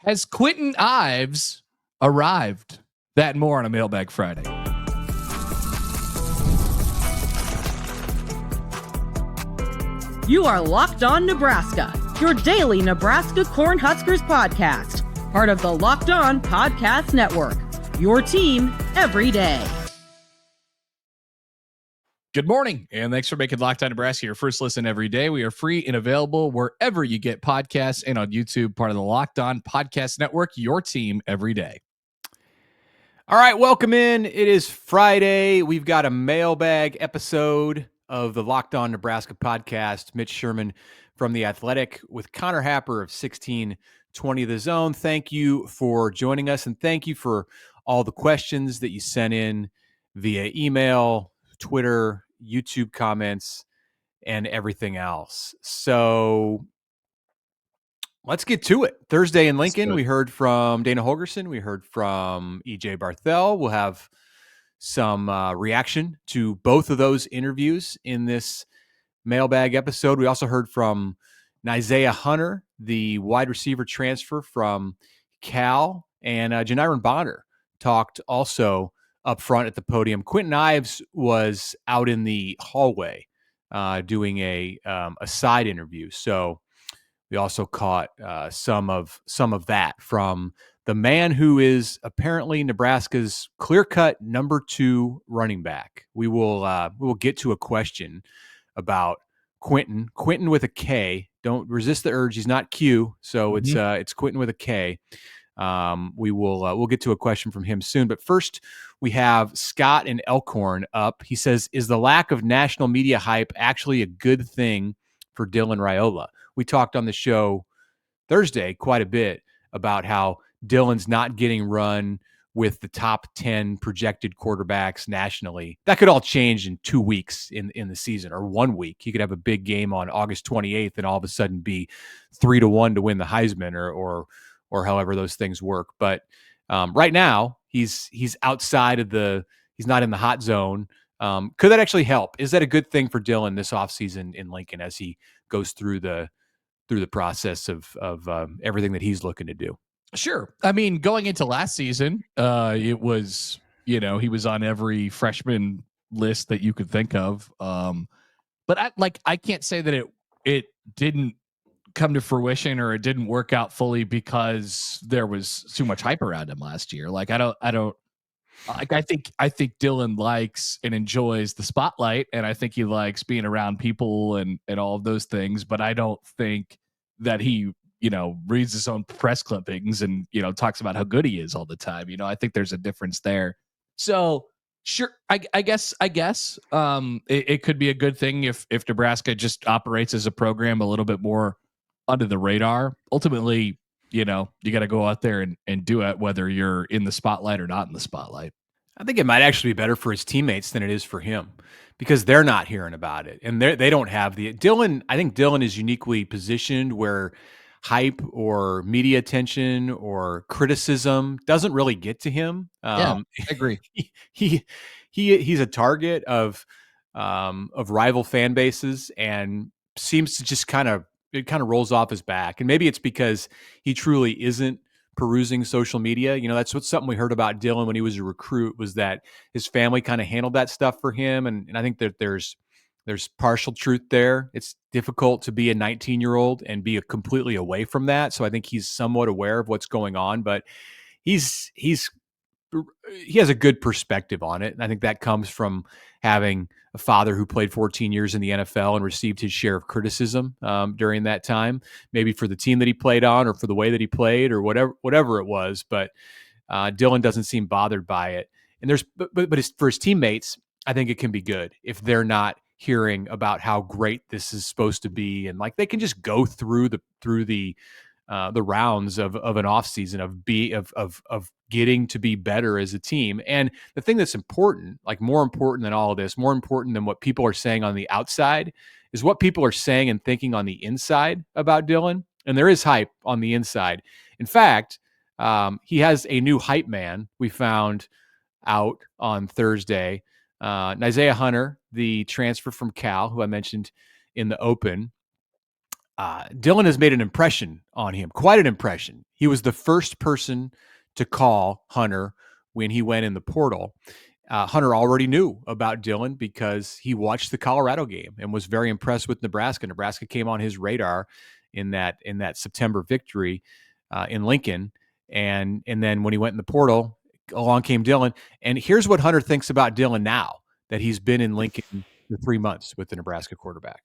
Has Kwinten Ives arrived? That and more on a Mailbag Friday. You are Locked On Nebraska, your daily Nebraska Cornhuskers podcast, part of the Locked On Podcast Network, your team every day. Good morning, and thanks for making Locked On Nebraska your first listen every day. We are free and available wherever you get podcasts and on YouTube, part of the Locked On Podcast Network, your team every day. All right, welcome in. It is Friday. We've got a mailbag episode of the Locked On Nebraska podcast. Mitch Sherman from The Athletic with Connor Happer of 1620 The Zone. Thank you for joining us, and thank you for all the questions that you sent in via email, Twitter, YouTube comments, and everything else. So let's get to it. Thursday in Lincoln, we heard from Dana Holgorsen. We heard from E.J. Barthel. We'll have some reaction to both of those interviews in this mailbag episode. We also heard from Isaiah Hunter, the wide receiver transfer from Cal, and Janiron Bonner talked also up front at the podium. Kwinten Ives was out in the hallway doing a side interview. So we also caught some of that from the man who is apparently Nebraska's clear-cut number 2 running back. We will get to a question about Kwinten with a K. Don't resist the urge. He's not Q, so it's Kwinten with a K. We'll get to a question from him soon. But first, we have Scott in Elkhorn up. He says, "Is the lack of national media hype actually a good thing for Dylan Raiola?" We talked on the show Thursday quite a bit about how Dylan's not getting run with the top 10 projected quarterbacks nationally. That could all change in 2 weeks in the season, or 1 week. He could have a big game on August 28th and all of a sudden be 3-1 to win the Heisman or however those things work. But right now he's outside of he's not in the hot zone. Could that actually help? Is that a good thing for Dylan this offseason in Lincoln as he goes through the process of everything that he's looking to do? Sure. I mean, going into last season, it was, he was on every freshman list that you could think of. But I can't say that it didn't come to fruition or it didn't work out fully because there was too much hype around him last year. I think Dylan likes and enjoys the spotlight, and I think he likes being around people and all of those things. But I don't think that he, reads his own press clippings and, talks about how good he is all the time. I think there's a difference there. So sure, I guess it could be a good thing if Nebraska just operates as a program a little bit more under the radar. Ultimately, you got to go out there and do it, whether you're in the spotlight or not in the spotlight. I think it might actually be better for his teammates than it is for him because they're not hearing about it. And they don't have Dylan. I think Dylan is uniquely positioned where hype or media attention or criticism doesn't really get to him. I agree. He's a target of rival fan bases and seems to just kind of rolls off his back. And maybe it's because he truly isn't perusing social media. That's something we heard about Dylan when he was a recruit, was that his family kind of handled that stuff for him. And I think that there's partial truth there. It's difficult to be a 19-year-old and be completely away from that. So I think he's somewhat aware of what's going on, but he has a good perspective on it. And I think that comes from having a father who played 14 years in the NFL and received his share of criticism during that time, maybe for the team that he played on or for the way that he played or whatever it was. But Dylan doesn't seem bothered by it. And for his teammates, I think it can be good if they're not hearing about how great this is supposed to be. And they can just go through the rounds of an offseason of getting to be better as a team. And the thing that's important, more important than all of this, more important than what people are saying on the outside, is what people are saying and thinking on the inside about Dylan. And there is hype on the inside. In fact, he has a new hype man we found out on Thursday. Isaiah Hunter, the transfer from Cal, who I mentioned in the open, Dylan has made an impression on him, quite an impression. He was the first person to call Hunter when he went in the portal. Hunter already knew about Dylan because he watched the Colorado game and was very impressed with Nebraska. Nebraska came on his radar in that September victory in Lincoln, and then when he went in the portal, along came Dylan. And here's what Hunter thinks about Dylan now that he's been in Lincoln for 3 months with the Nebraska quarterback.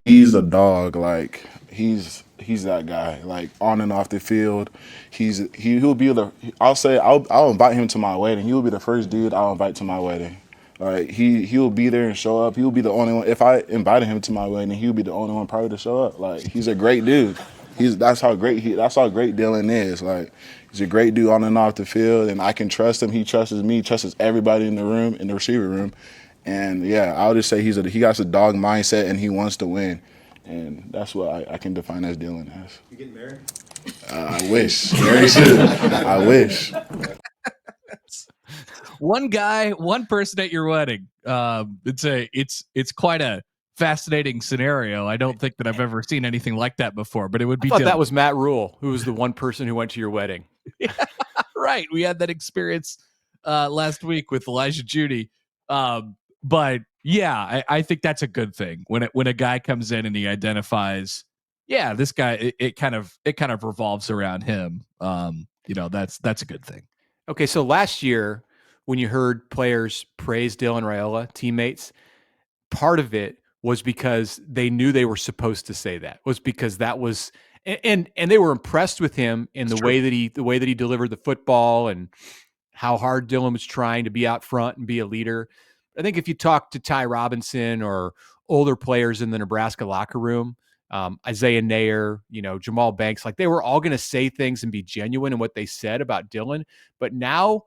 He's a dog. Like he's that guy. Like on and off the field, he'll be the. I'll invite him to my wedding. He will be the first dude I'll invite to my wedding. Like he'll be there and show up. He'll be the only one. If I invited him to my wedding, he'll be the only one probably to show up. Like he's a great dude. That's how great Dylan is. Like he's a great dude on and off the field, and I can trust him. He trusts me. Trusts everybody in the room, in the receiver room. And yeah, I'll just say he got a dog mindset and he wants to win, and that's what I can define as Dylan as. You getting married? I wish. Very soon. I wish. One guy, one person at your wedding. It's quite a fascinating scenario. I don't think that I've ever seen anything like that before, but it would be. I thought Dylan. that was Matt Rhule, who was the one person who went to your wedding. Yeah, right. We had that experience last week with Elijah Judy. But yeah, I think that's a good thing when a guy comes in and he identifies, yeah, this guy, it kind of revolves around him. That's a good thing. Okay, so last year when you heard players praise Dylan Raiola, teammates, part of it was because they knew they were supposed to say that. Was because that was and they were impressed with him in the way that he delivered the football and how hard Dylan was trying to be out front and be a leader. I think if you talk to Ty Robinson or older players in the Nebraska locker room, Isaiah Nair, Jamal Banks, like they were all going to say things and be genuine in what they said about Dylan. But now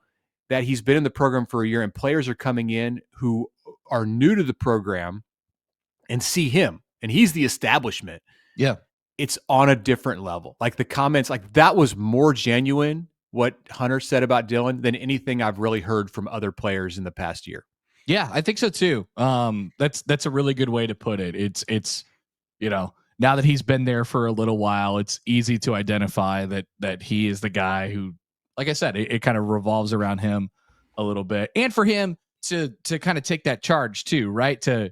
that he's been in the program for a year and players are coming in who are new to the program and see him, and he's the establishment. Yeah. It's on a different level. Like the comments, like that was more genuine what Hunter said about Dylan than anything I've really heard from other players in the past year. Yeah, I think so too. That's a really good way to put it. It's now that he's been there for a little while, it's easy to identify that he is the guy who, like I said, it kind of revolves around him a little bit, and for him to kind of take that charge too, right? To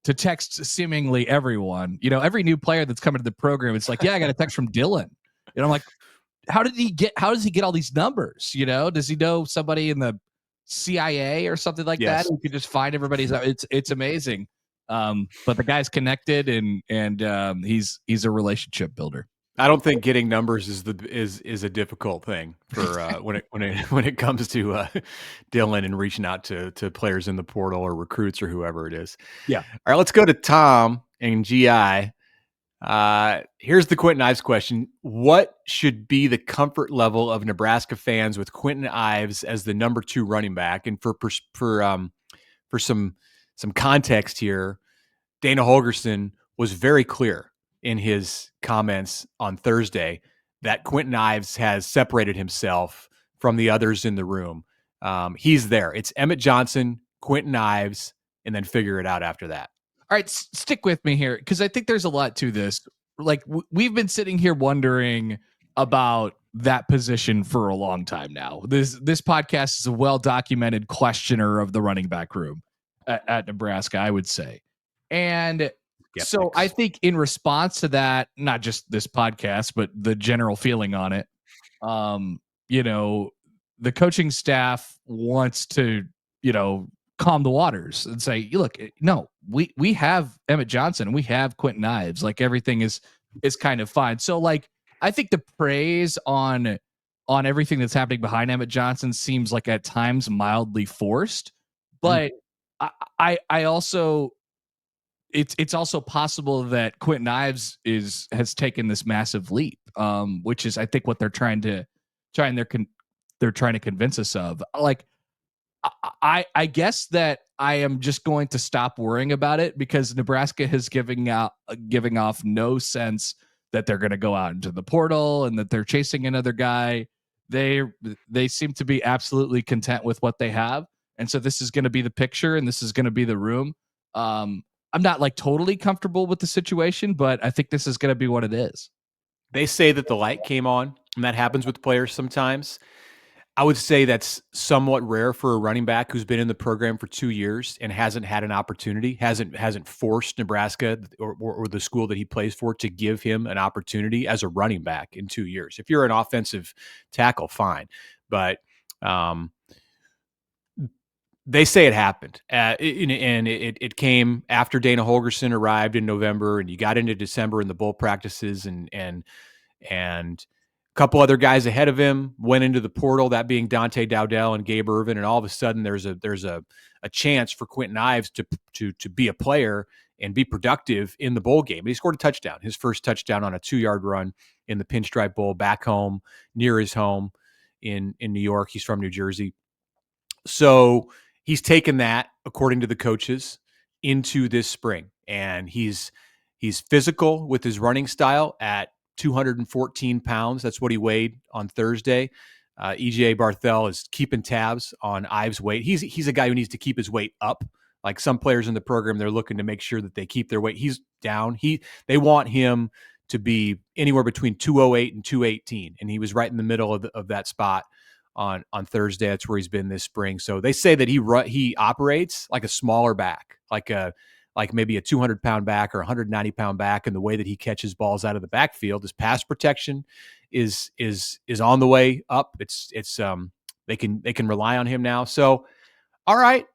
text seemingly everyone, every new player that's coming to the program, it's like, yeah, I got a text from Dylan, and I'm like, how does he get all these numbers? Does he know somebody in the CIA or something like that? You could just find everybody's. It's amazing. But the guy's connected and he's a relationship builder. I don't think getting numbers is a difficult thing for when it comes to Dylan and reaching out to players in the portal or recruits or whoever it is. Yeah. All right, let's go to Tom and GI. Here's the Kwinten Ives question. What should be the comfort level of Nebraska fans with Kwinten Ives as the number 2 running back? And for some context here, Dana Holgorsen was very clear in his comments on Thursday that Kwinten Ives has separated himself from the others in the room. He's there. It's Emmett Johnson, Kwinten Ives, and then figure it out after that. All right, stick with me here because I think there's a lot to this. Like we've been sitting here wondering about that position for a long time now. This podcast is a well-documented questioner of the running back room at Nebraska, I would say. And so I think in response to that, not just this podcast, but the general feeling on it, the coaching staff wants to, calm the waters and say, look, no, we have Emmett Johnson, we have Kwinten Ives, like everything is kind of fine. So like, I think the praise on everything that's happening behind Emmett Johnson seems like at times mildly forced, but I also, it's also possible that Kwinten Ives has taken this massive leap, which is I think what they're trying to convince us of. Like, I guess that I am just going to stop worrying about it because Nebraska is giving off no sense that they're going to go out into the portal and that they're chasing another guy. They seem to be absolutely content with what they have, and so this is going to be the picture and this is going to be the room. I'm not like totally comfortable with the situation, but I think this is going to be what it is. They say that the light came on, and that happens with players sometimes. I would say that's somewhat rare for a running back who's been in the program for 2 years and hasn't had an opportunity, hasn't forced Nebraska or the school that he plays for to give him an opportunity as a running back in 2 years. If you're an offensive tackle, fine. But they say it happened, and it came after Dana Holgorsen arrived in November, and you got into December in the bowl practices, and a couple other guys ahead of him went into the portal, that being Dante Dowdell and Gabe Ervin, and all of a sudden there's a chance for Kwinten Ives to be a player and be productive in the bowl game. And he scored a touchdown, his first touchdown on a 2-yard run in the Pinstripe Bowl back home near his home in New York. He's from New Jersey. So he's taken that, according to the coaches, into this spring, and he's physical with his running style at 214 pounds. That's what he weighed on Thursday. EJ Barthel is keeping tabs on Ives' weight. He's a guy who needs to keep his weight up. Like some players in the program, they're looking to make sure that they keep their weight. He's down. They want him to be anywhere between 208 and 218, and he was right in the middle of that spot on Thursday. That's where he's been this spring. So they say that he operates like a smaller back, like maybe a 200-pound back or 190-pound back, and the way that he catches balls out of the backfield. His pass protection is on the way up. They can rely on him now. So, all right,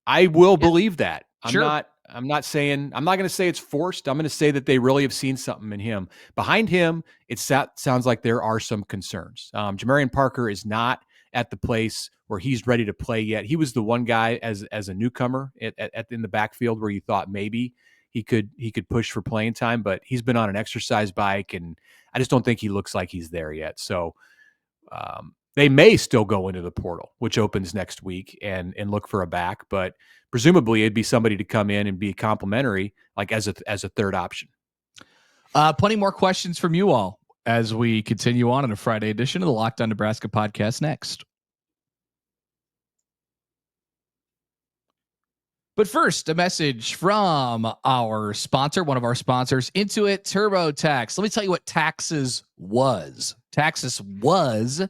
I will believe that. Sure. I'm not going to say it's forced. I'm going to say that they really have seen something in him. Behind him, it sounds like there are some concerns. Jamarian Parker is not at the place where he's ready to play yet. He was the one guy as a newcomer in the backfield where you thought maybe he could push for playing time, but he's been on an exercise bike, and I just don't think he looks like he's there yet. So they may still go into the portal, which opens next week, and look for a back, but presumably it'd be somebody to come in and be complimentary, like as a third option. Plenty more questions from you all as we continue on in a Friday edition of the Locked On Nebraska podcast next. But first, a message from our sponsor, one of our sponsors, Intuit TurboTax. Let me tell you what Taxes was. Taxes was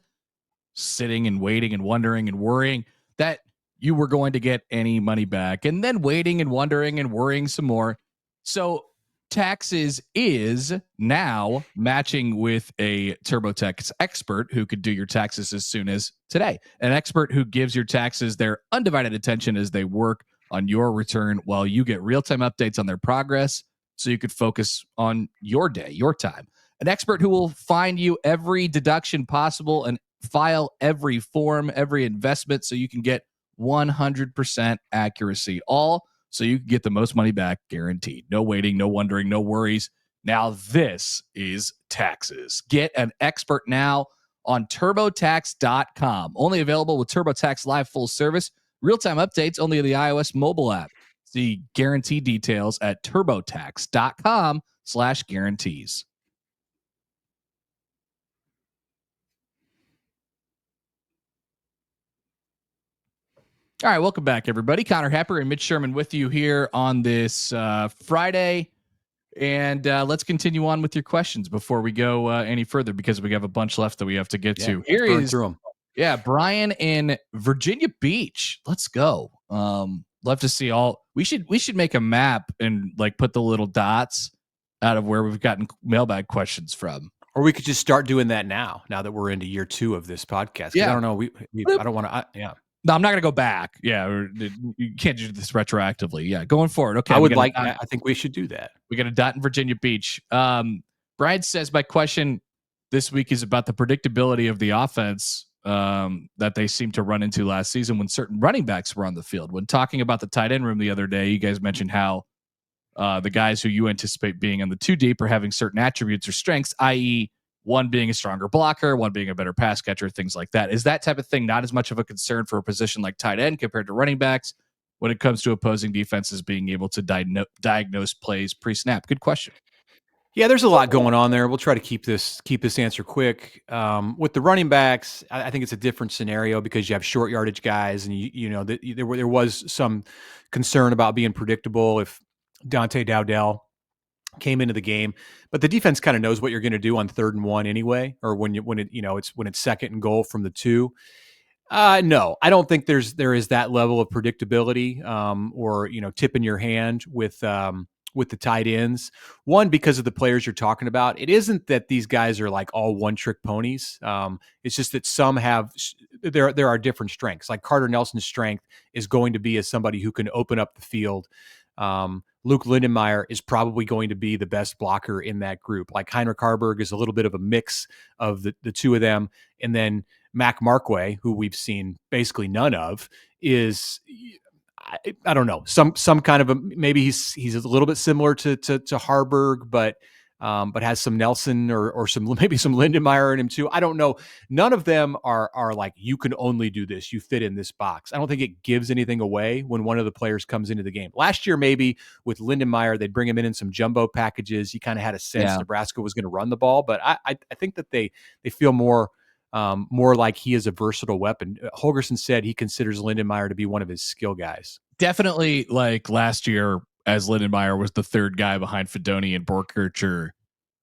sitting and waiting and wondering and worrying that you were going to get any money back, and then waiting and wondering and worrying some more. So Taxes is now matching with a TurboTax expert who could do your taxes as soon as today. An expert who gives your taxes their undivided attention as they work on your return, while you get real-time updates on their progress so you could focus on your day, your time. An expert who will find you every deduction possible and file every form, every investment, so you can get 100% accuracy, all so you can get the most money back guaranteed. No waiting, no wondering, no worries. Now this is Taxes. Get an expert now on TurboTax.com. Only available with TurboTax Live full service. Real-time updates only in the iOS mobile app. See guarantee details at TurboTax.com/guarantees. All right, welcome back, everybody. Connor Happer and Mitch Sherman with you here on this Friday. And let's continue on with your questions before we go any further, because we have a bunch left that we have to get to. Here is Brian in Virginia Beach. Let's go. Love to see all. We should make a map and like put the little dots out of where we've gotten mailbag questions from. Or we could just start doing that now that we're into year 2 of this podcast. Yeah. I don't know. I don't want to. Yeah. No, I'm not going to go back. Yeah. You can't do this retroactively. Yeah. Going forward. Okay. I think we should do that. We got a dot in Virginia Beach. Brian says, my question this week is about the predictability of the offense that they seemed to run into last season when certain running backs were on the field. When talking about the tight end room the other day, you guys mentioned how the guys who you anticipate being on the 2 deep are having certain attributes or strengths, i.e., one being a stronger blocker, one being a better pass catcher, things like that. Is that type of thing not as much of a concern for a position like tight end compared to running backs when it comes to opposing defenses being able to diagnose plays pre-snap? Good question. Yeah, there's a lot going on there. We'll try to keep this answer quick. With the running backs, I think it's a different scenario because you have short yardage guys, and there was some concern about being predictable. If Dante Dowdell came into the game, but the defense kind of knows what you're going to do on 3rd and 1 anyway, or when it's 2nd and goal from the 2. No, I don't think there is that level of predictability, or tip in your hand with the tight ends. One, because of the players you're talking about. It isn't that these guys are like all one trick ponies. It's just that some have there are different strengths. Like Carter Nelson's strength is going to be as somebody who can open up the field. Luke Lindenmeyer is probably going to be the best blocker in that group. Like Heinrich Harburg is a little bit of a mix of the two of them, and then Mac Markway, who we've seen basically none of, is I don't know, some kind of maybe he's a little bit similar to Harburg, but has some Nelson or maybe some Lindenmeyer in him too. I don't know. None of them are like, you can only do this. You fit in this box. I don't think it gives anything away when one of the players comes into the game. Last year, maybe with Lindenmeyer, they'd bring him in some jumbo packages. You kind of had a sense Nebraska was going to run the ball, but I think that they feel more like he is a versatile weapon. Holgorsen said he considers Lindenmeyer to be one of his skill guys. Definitely, like last year, as Lindenmeyer was the 3rd guy behind Fedoni and Borkircher,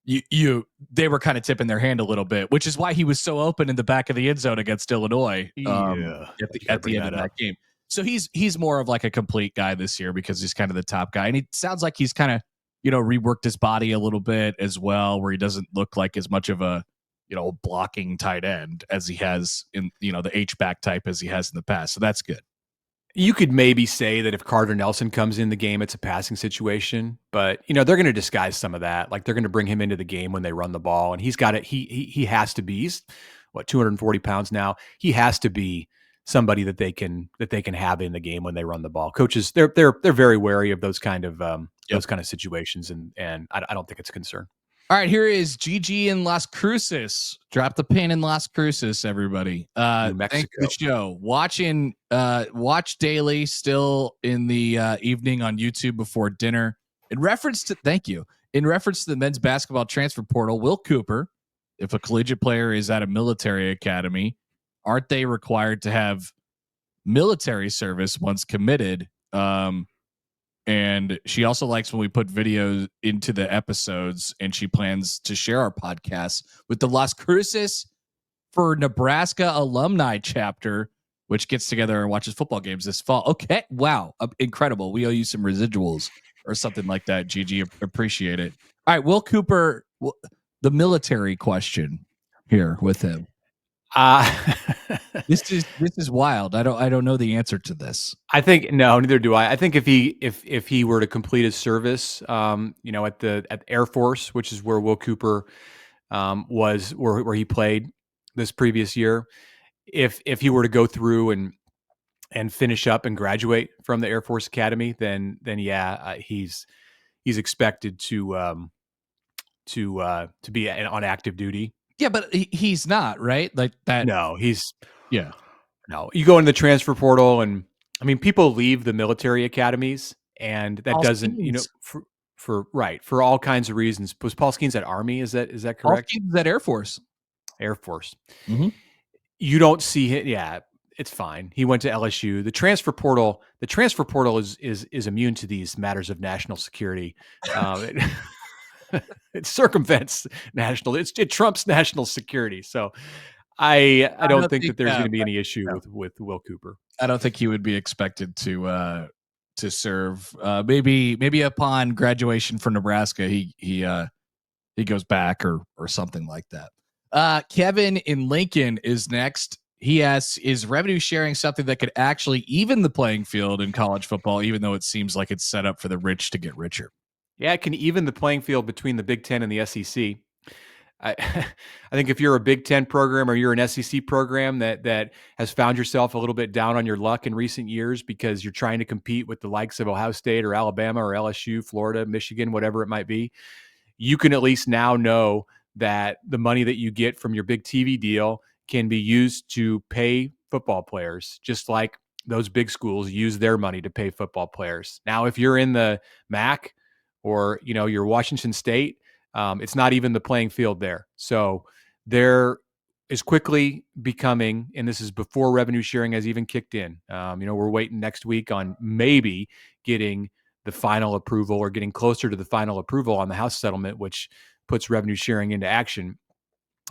they were kind of tipping their hand a little bit, which is why he was so open in the back of the end zone against Illinois at the end of that game. So he's more of like a complete guy this year because he's kind of the top guy, and it sounds like he's kind of reworked his body a little bit as well, where he doesn't look like as much of a blocking tight end as he has in the H-back type as he has in the past. So that's good. You could maybe say that if Carter Nelson comes in the game, it's a passing situation, but they're going to disguise some of that. Like they're going to bring him into the game when they run the ball, and he's got it. He has to be. He's 240 pounds now. He has to be somebody that they can have in the game when they run the ball. Coaches, they're very wary of those kind of situations, and I don't think it's a concern. All right, here is GG in Las Cruces. Drop the pin in Las Cruces, everybody. New Mexico. Thanks for the show. Watch daily, still in the evening on YouTube before dinner. In reference to the men's basketball transfer portal, Will Cooper, if a collegiate player is at a military academy, aren't they required to have military service once committed? And she also likes when we put videos into the episodes, and she plans to share our podcasts with the Las Cruces for Nebraska alumni chapter, which gets together and watches football games this fall. Okay. Wow. Incredible. We owe you some residuals or something like that. GG, appreciate it. All right. Will Cooper, the military question here with him. This is wild. I don't know the answer to this. I think no, neither do I. I think if he were to complete his service, at Air Force, which is where Will Cooper was, where he played this previous year, if he were to go through and finish up and graduate from the Air Force Academy, then he's expected to be on active duty. Yeah, but he's not, right? Like that. No, no. You go in the transfer portal, and I mean, people leave the military academies, and that Paul doesn't, Skeens. for all kinds of reasons. Was Paul Skeens at Army? Is that correct? Paul Skeens is at Air Force. Air Force. Mm-hmm. You don't see him. Yeah, it's fine. He went to LSU. The transfer portal is immune to these matters of national security. It circumvents it trumps national security. So I don't think that there's going to be any issue with Will Cooper. I don't think he would be expected to serve. Maybe upon graduation from Nebraska, he goes back or something like that. Kevin in Lincoln is next. He asks, is revenue sharing something that could actually even the playing field in college football, even though it seems like it's set up for the rich to get richer? Yeah, it can even the playing field between the Big Ten and the SEC. I think if you're a Big Ten program or you're an SEC program that has found yourself a little bit down on your luck in recent years because you're trying to compete with the likes of Ohio State or Alabama or LSU, Florida, Michigan, whatever it might be, you can at least now know that the money that you get from your big TV deal can be used to pay football players, just like those big schools use their money to pay football players. Now, if you're in the MAC or you're Washington State, it's not even the playing field there. So there is quickly becoming, and this is before revenue sharing has even kicked in. We're waiting next week on maybe getting the final approval or getting closer to the final approval on the House settlement, which puts revenue sharing into action.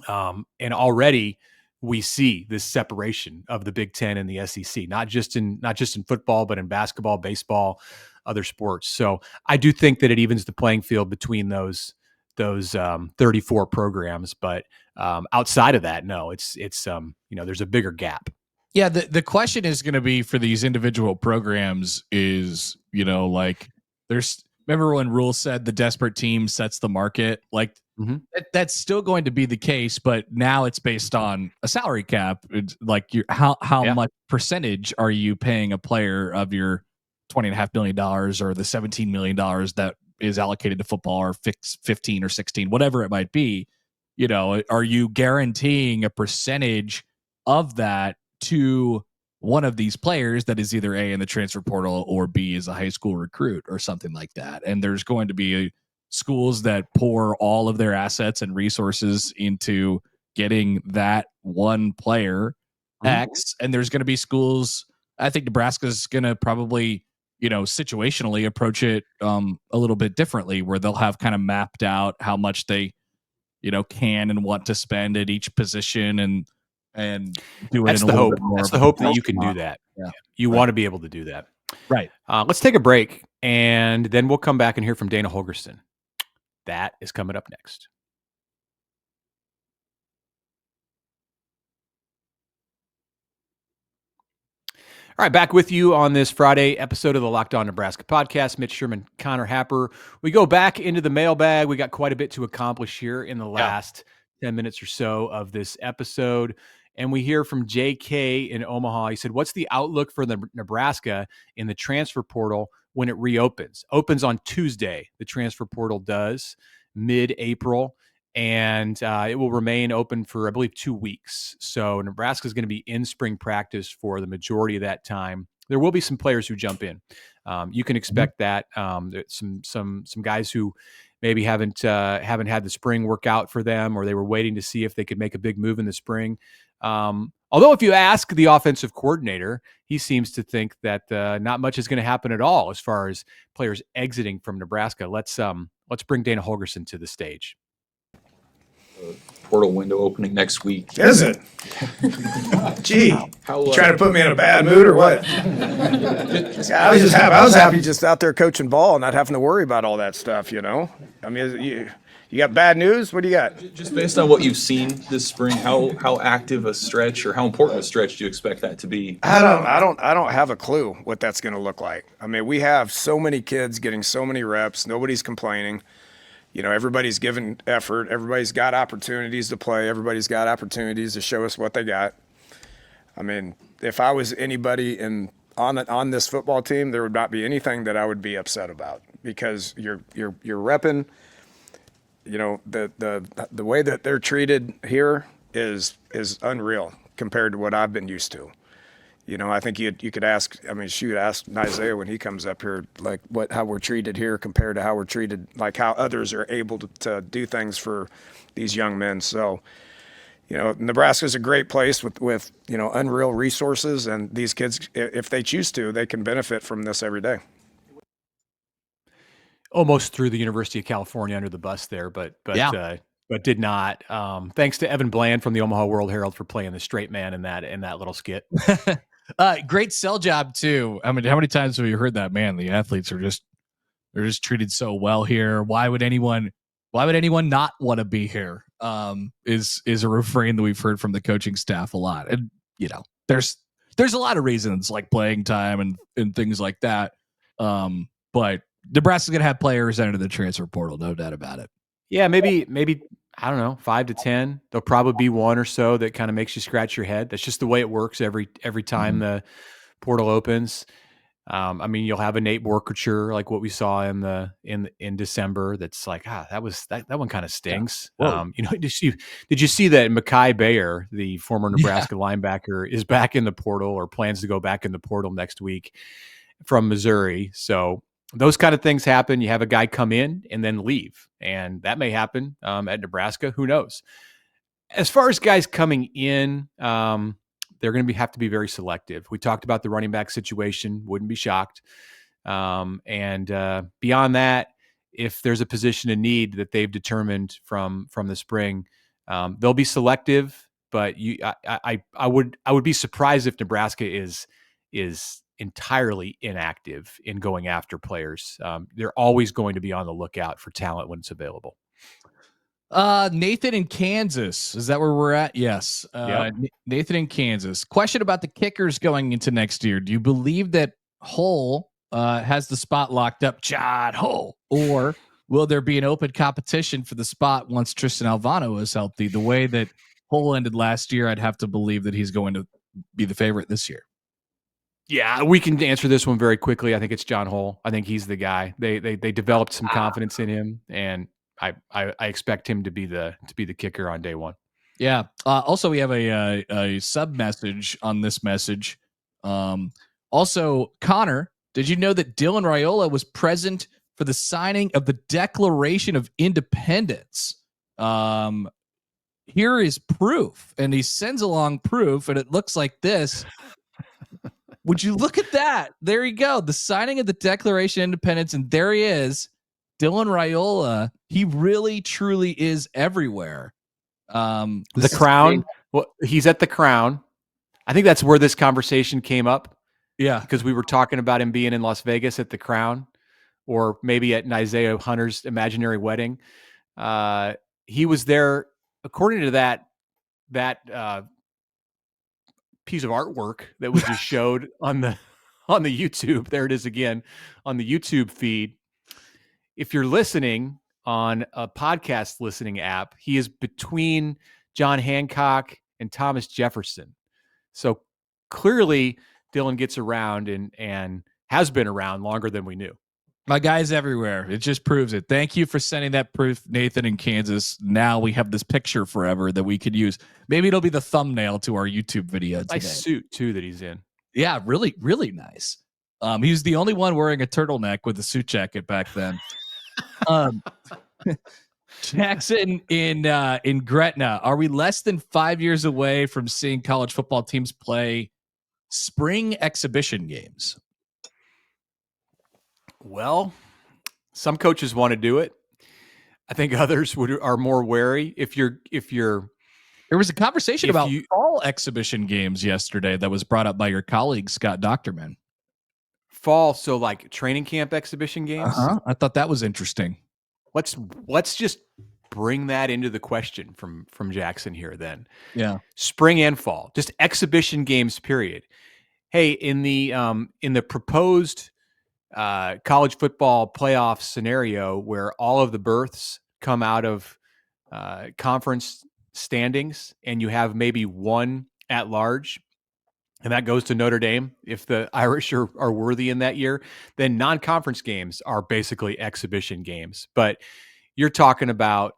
And already we see this separation of the Big Ten and the SEC, not just in football, but in basketball, baseball, other sports. So I do think that it evens the playing field between those 34 programs. But outside of that, no, it's there's a bigger gap. Yeah, the question is going to be for these individual programs is, like remember when Rhule said the desperate team sets the market? Like that's still going to be the case, but now it's based on a salary cap. It's like how much percentage are you paying a player of your $20.5 million or the $17 million that is allocated to football, or 15 or 16, whatever it might be? Are you guaranteeing a percentage of that to one of these players that is either A, in the transfer portal, or B, is a high school recruit or something like that? And there's going to be schools that pour all of their assets and resources into getting that one player X. And there's going to be schools, I think Nebraska's going to probably, situationally approach it a little bit differently, where they'll have kind of mapped out how much they, can and want to spend at each position and do it. That's the hope. That's the hope that you can do that. Yeah. You want to be able to do that. Right. Let's take a break, and then we'll come back and hear from Dana Holgorsen. That is coming up next. All right, back with you on this Friday episode of the Locked On Nebraska podcast. Mitch Sherman, Connor Happer. We go back into the mailbag. We got quite a bit to accomplish here in the last 10 minutes or so of this episode. And we hear from JK in Omaha. He said, what's the outlook for the Nebraska in the transfer portal when it reopens? Opens on Tuesday. The transfer portal does, mid-April. And it will remain open for, I believe, 2 weeks. So Nebraska is going to be in spring practice for the majority of that time. There will be some players who jump in. You can expect that. Some guys who maybe haven't had the spring work out for them, or they were waiting to see if they could make a big move in the spring. Although if you ask the offensive coordinator, he seems to think that not much is going to happen at all as far as players exiting from Nebraska. Let's bring Dana Holgorsen to the stage. Portal window opening next week. Is it? Gee, you trying to put me in a bad mood or what? I was happy just out there coaching ball and not having to worry about all that stuff, I mean, you got bad news? What do you got? Just based on what you've seen this spring, how active a stretch or how important a stretch do you expect that to be? I don't have a clue what that's going to look like. I mean, we have so many kids getting so many reps. Nobody's complaining. Everybody's giving effort. Everybody's got opportunities to play. Everybody's got opportunities to show us what they got. I mean, if I was anybody on this football team, there would not be anything that I would be upset about, because you're repping. The way that they're treated here is unreal compared to what I've been used to. I think you could ask Isaiah when he comes up here, like how we're treated here compared to how we're treated, like how others are able to do things for these young men. So, Nebraska's a great place with unreal resources, and these kids, if they choose to, they can benefit from this every day. Almost threw the University of California under the bus there, but did not. Thanks to Evan Bland from the Omaha World Herald for playing the straight man in that little skit. Great sell job too. I mean, how many times have you heard that? Man, the athletes they're just treated so well here. Why would anyone not want to be here? Is a refrain that we've heard from the coaching staff a lot. And there's a lot of reasons, like playing time and things like that. But Nebraska's gonna have players enter the transfer portal, no doubt about it. Yeah, maybe I don't know, 5 to 10. There'll probably be one or so that kind of makes you scratch your head. That's just the way it works every time the portal opens. I mean, you'll have a Nate Borkature like what we saw in December. That's like, that one kind of stinks. Yeah. Did you see that Mekhi Bayer, the former Nebraska linebacker, is back in the portal or plans to go back in the portal next week from Missouri? So those kind of things happen. You have a guy come in and then leave, and that may happen at Nebraska. Who knows? As far as guys coming in, they're going to have to be very selective. We talked about the running back situation. Wouldn't be shocked And beyond that, if there's a position of need that they've determined from the spring, they'll be selective. But I would be surprised if Nebraska is entirely inactive in going after players. They're always going to be on the lookout for talent when it's available. Nathan in Kansas. Is that where we're at? Yes. Yep. Nathan in Kansas. Question about the kickers going into next year. Do you believe that Hull has the spot locked up, John Hull, or will there be an open competition for the spot once Tristan Alvano is healthy? The way that Hull ended last year, I'd have to believe that he's going to be the favorite this year. Yeah, we can answer this one very quickly. I think it's John Hull. I think he's the guy. They developed some confidence in him, and I expect him to be the kicker on day one. Yeah. Also, we have a sub message on this message. Also, Connor, did you know that Dylan Raiola was present for the signing of the Declaration of Independence? Here is proof, and he sends along proof, and it looks like this. Would you look at that? There you go. The signing of the Declaration of Independence, and there he is, Dylan Raiola. He really, truly is everywhere. The Crown. Well, he's at the Crown. I think that's where this conversation came up. Yeah, because we were talking about him being in Las Vegas at the Crown, or maybe at Isaiah Hunter's imaginary wedding. He was there, according to that piece of artwork that was just showed on the YouTube. There it is again on the YouTube feed. If you're listening on a podcast listening app, he is between John Hancock and Thomas Jefferson. So clearly Dylan gets around and has been around longer than we knew. My guy's everywhere. It just proves it. Thank you for sending that proof, Nathan in Kansas. Now we have this picture forever that we could use. Maybe it'll be the thumbnail to our YouTube video today. Nice suit too that he's in. Yeah, really, really nice. He was the only one wearing a turtleneck with a suit jacket back then. Jackson in Gretna. Are we less than 5 years away from seeing college football teams play spring exhibition games? Well, some coaches want to do it. I think others are more wary. If you're There was a conversation about fall exhibition games yesterday that was brought up by your colleague Scott Docterman. Fall, so like training camp exhibition games. I thought that was interesting. Let's just bring that into the question from Jackson here then. Yeah. Spring and fall, just exhibition games, period. Hey, in the proposed college football playoff scenario where all of the berths come out of conference standings and you have maybe one at large, and that goes to Notre Dame, if the Irish are worthy in that year, then non-conference games are basically exhibition games. But you're talking about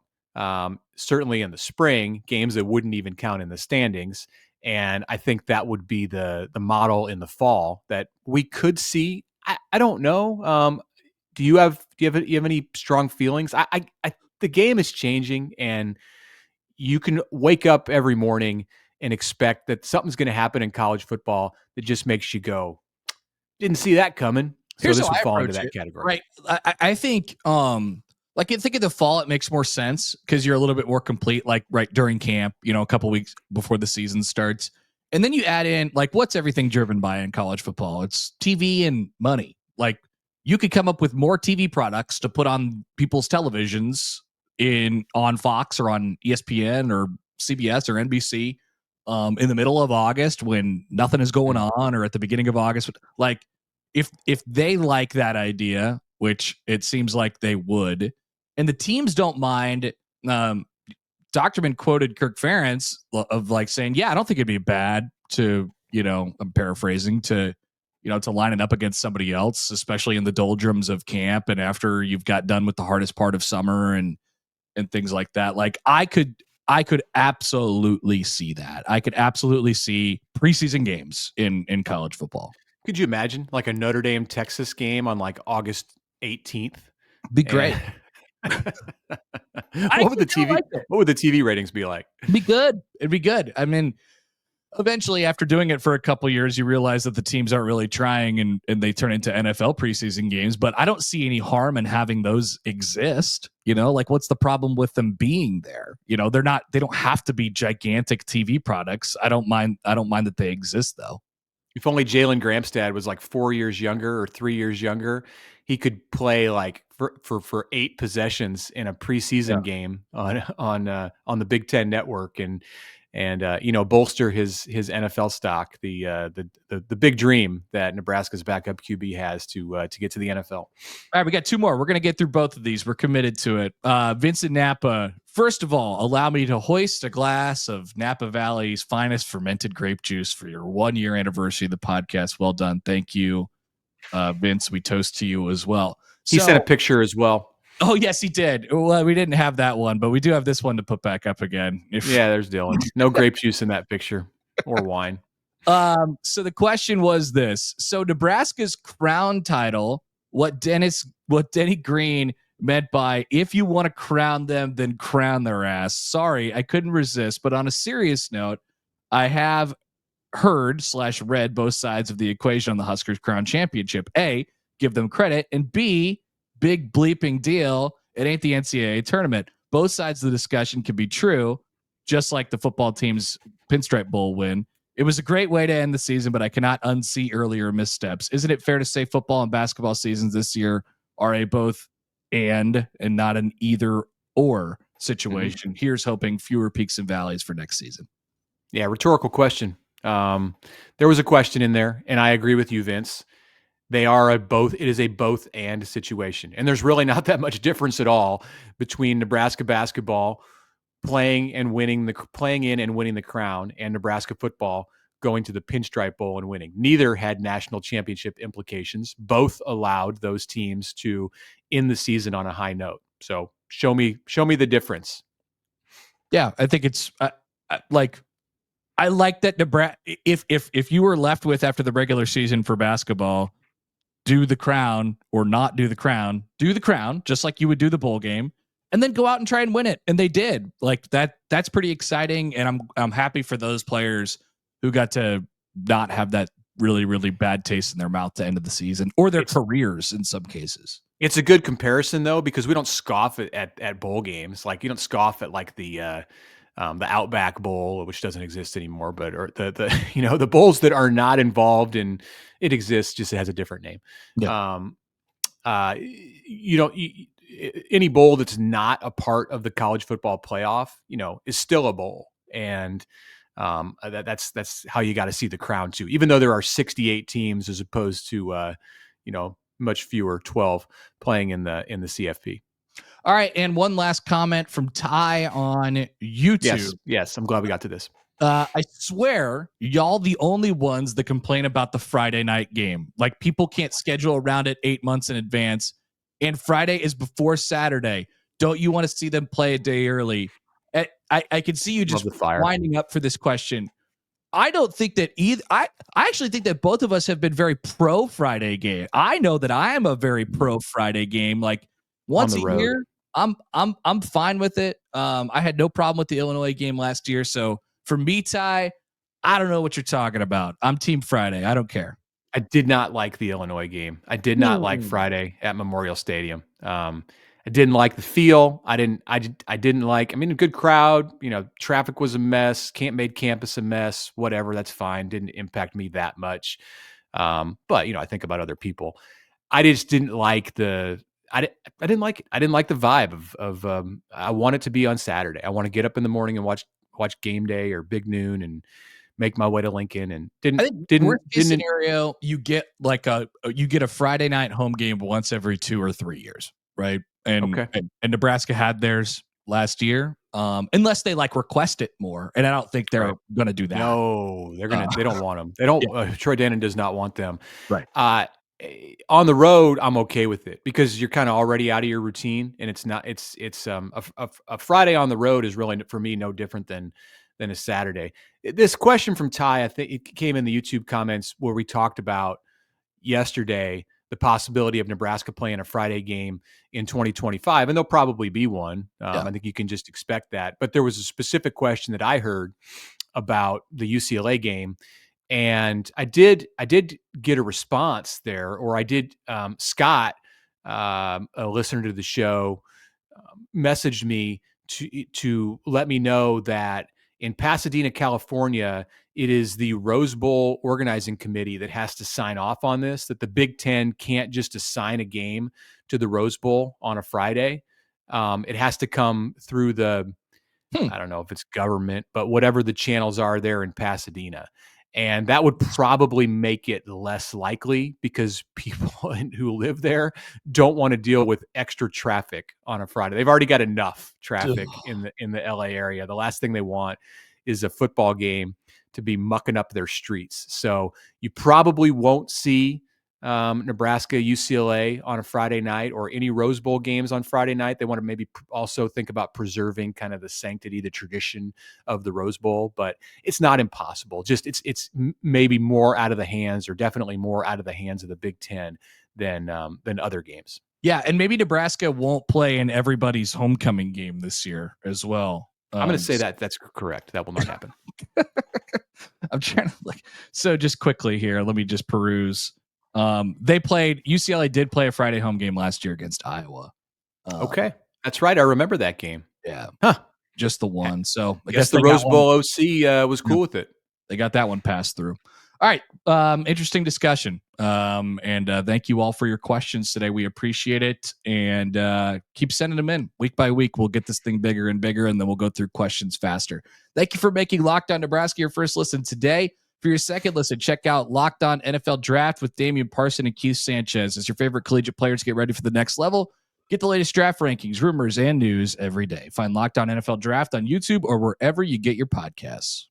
certainly in the spring, games that wouldn't even count in the standings. And I think that would be the model in the fall that we could see. I don't know. Do you have any strong feelings? The game is changing, and you can wake up every morning and expect that something's going to happen in college football that just makes you go, didn't see that coming. So Here's this how would I fall into approach that it. category. Right. I think like I think in the fall it makes more sense because you're a little bit more complete, like right during camp, a couple weeks before the season starts. And then you add in, like, what's everything driven by in college football? It's TV and money. Like, you could come up with more TV products to put on people's televisions on Fox or on ESPN or CBS or NBC in the middle of August when nothing is going on, or at the beginning of August. Like, if they like that idea, which it seems like they would, and the teams don't mind. Docterman quoted Kirk Ferentz of like saying, yeah, I don't think it'd be bad to, I'm paraphrasing, to line it up against somebody else, especially in the doldrums of camp and after you've got done with the hardest part of summer and things like that. Like I could absolutely see that. I could absolutely see preseason games in college football. Could you imagine like a Notre Dame Texas game on like August 18th? Be great. What would the TV ratings be like? It'd be good. I mean, eventually, after doing it for a couple years, you realize that the teams aren't really trying, and they turn into NFL preseason games. But I don't see any harm in having those exist. Like, what's the problem with them being there? They don't have to be gigantic TV products. I don't mind that they exist, though. If only Jalen Gramstad was like 4 years younger or 3 years younger, he could play like for 8 possessions in a preseason game on the Big Ten Network and bolster his NFL stock. The big dream that Nebraska's backup QB has to get to the NFL. All right, we got 2 more. We're going to get through both of these. We're committed to it. Vincent Napa. First of all, allow me to hoist a glass of Napa Valley's finest fermented grape juice for your 1-year anniversary of the podcast. Well done. Thank you, Vince. We toast to you as well. He sent a picture as well. Oh, yes, he did. Well, we didn't have that one, but we do have this one to put back up again. Yeah, there's Dylan. No grape juice in that picture or wine. So the question was this. So Nebraska's crown title, what Denny Green meant by, if you want to crown them, then crown their ass. Sorry, I couldn't resist. But on a serious note, I have heard/read both sides of the equation on the Huskers Crown Championship. A, give them credit, and B, big bleeping deal. It ain't the NCAA tournament. Both sides of the discussion can be true, just like the football team's Pinstripe Bowl win. It was a great way to end the season, but I cannot unsee earlier missteps. Isn't it fair to say football and basketball seasons this year are a both and not an either or situation? Mm-hmm. Here's hoping fewer peaks and valleys for next season. Yeah, rhetorical question. There was a question in there, and I agree with you, Vince. They are a both. It is a both and situation, and there's really not that much difference at all between Nebraska basketball playing in and winning the crown and Nebraska football going to the Pinstripe Bowl and winning. Neither had national championship implications. Both allowed those teams to end the season on a high note. So show me the difference. Yeah, I think it's I like that Nebraska. If you were left with after the regular season for basketball, do the crown or not do the crown, just like you would do the bowl game, and then go out and try and win it. And they did. Like that. That's pretty exciting, and I'm happy for those players who got to not have that really, really bad taste in their mouth to end of the season or their careers in some cases. It's a good comparison though, because we don't scoff at bowl games. Like you don't scoff at like the Outback Bowl, which doesn't exist anymore, but or the bowls that are not involved in it exists, just it has a different name. Yeah. Any bowl that's not a part of the college football playoff, is still a bowl, and that's how you got to see the crown too. Even though there are 68 teams as opposed to much fewer, 12 playing in the CFP. All right, and one last comment from Ty on YouTube. Yes, I'm glad we got to this. I swear, y'all the only ones that complain about the Friday night game. Like, people can't schedule around it 8 months in advance, and Friday is before Saturday. Don't you want to see them play a day early? I can see you just winding up for this question. I don't think that either. I actually think that both of us have been very pro Friday game. I know that I am a very pro Friday game. Like, once a year, I'm fine with it. I had no problem with the Illinois game last year. So for me, Ty, I don't know what you're talking about. I'm Team Friday. I don't care. I did not like the Illinois game. I did not like Friday at Memorial Stadium. I didn't like the feel. I didn't like, a good crowd, traffic was a mess, made campus a mess, whatever. That's fine. Didn't impact me that much. But I think about other people. I just didn't like I didn't like it. I didn't like the vibe of I want it to be on Saturday. I want to get up in the morning and watch Game Day or Big Noon and make my way to Lincoln. And didn't scenario, you get a Friday night home game once every 2 or 3 years, right? And Nebraska had theirs last year, unless they request it more, and I don't think they're going to do that. No, they're gonna. They don't want them. They don't. Yeah. Troy Dannon does not want them. Right. On the road, I'm okay with it because you're kind of already out of your routine, and it's not. It's a Friday on the road is really for me no different than a Saturday. This question from Ty, I think it came in the YouTube comments where we talked about yesterday the possibility of Nebraska playing a Friday game in 2025, and there'll probably be one. I think you can just expect that. But there was a specific question that I heard about the UCLA game. And I did get a response there, or I did. Scott, a listener to the show, messaged me to let me know that in Pasadena, California, it is the Rose Bowl organizing committee that has to sign off on this. That the Big Ten can't just assign a game to the Rose Bowl on a Friday. It has to come through the I don't know if it's government, but whatever the channels are there in Pasadena. And that would probably make it less likely because people who live there don't want to deal with extra traffic on a Friday. They've already got enough traffic in the LA area. The last thing they want is a football game to be mucking up their streets. So you probably won't see Nebraska, UCLA on a Friday night, or any Rose Bowl games on Friday night. They want to maybe also think about preserving kind of the sanctity, the tradition of the Rose Bowl, but it's not impossible. Just it's maybe more out of the hands, or definitely more out of the hands of the Big Ten than other games. Yeah, and maybe Nebraska won't play in everybody's homecoming game this year as well. I'm going to say that's correct. That will not happen. I'm trying to look. So just quickly here, let me just peruse. UCLA did play a Friday home game last year against Iowa. Okay. That's right. I remember that game. Yeah. Huh. Just the one. So I guess the Rose Bowl OC was cool with it. They got that one passed through. All right. Interesting discussion. And thank you all for your questions today. We appreciate it. And keep sending them in week by week. We'll get this thing bigger and bigger, and then we'll go through questions faster. Thank you for making Locked On Nebraska your first listen today. For your second listen, check out Locked On NFL Draft with Damian Parson and Keith Sanchez as your favorite collegiate players get ready for the next level. Get the latest draft rankings, rumors, and news every day. Find Locked On NFL Draft on YouTube or wherever you get your podcasts.